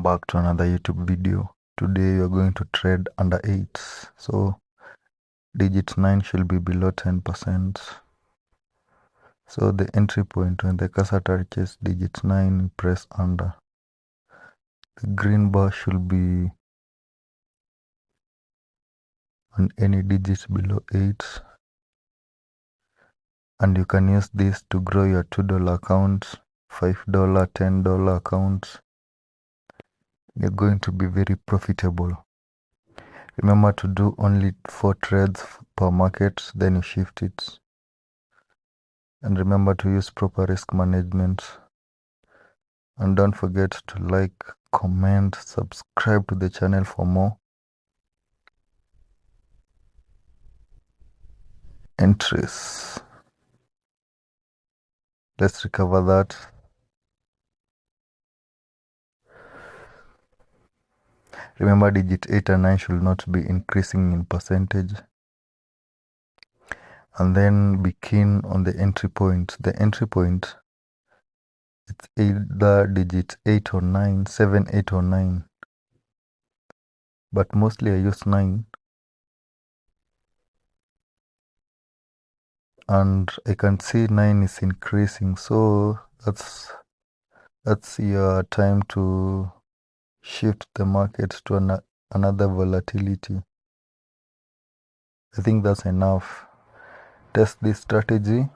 Welcome back to another YouTube video. Today we are going to trade under 8s. So digit 9 should be below 10%. So the entry point, when the cursor touches digit 9, press under. The green bar should be on any digit below 8. And you can use this to grow your $2 accounts, $5, $10 accounts. You're going to be very profitable. Remember to do only 4 trades per market, then you shift it. And remember to use proper risk management. And don't forget to like, comment, subscribe to the channel for more entries. Let's recover that. Remember, digit 8 and 9 should not be increasing in percentage. And then be keen on the entry point. The entry point, it's either digit 8 or 9, 7, 8 or 9. But mostly I use 9. And I can see 9 is increasing. So that's your time to shift the market to another volatility. I think that's enough. Test this strategy.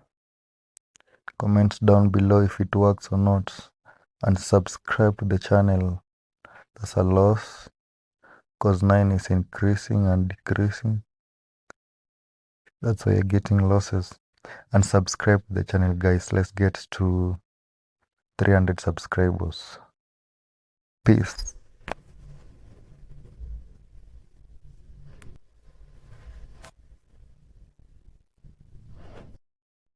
Comment down below if it works or not. And subscribe to the channel. That's a loss because 9 is increasing and decreasing. That's why you're getting losses. And subscribe to the channel, guys. Let's get to 300 subscribers. Peace.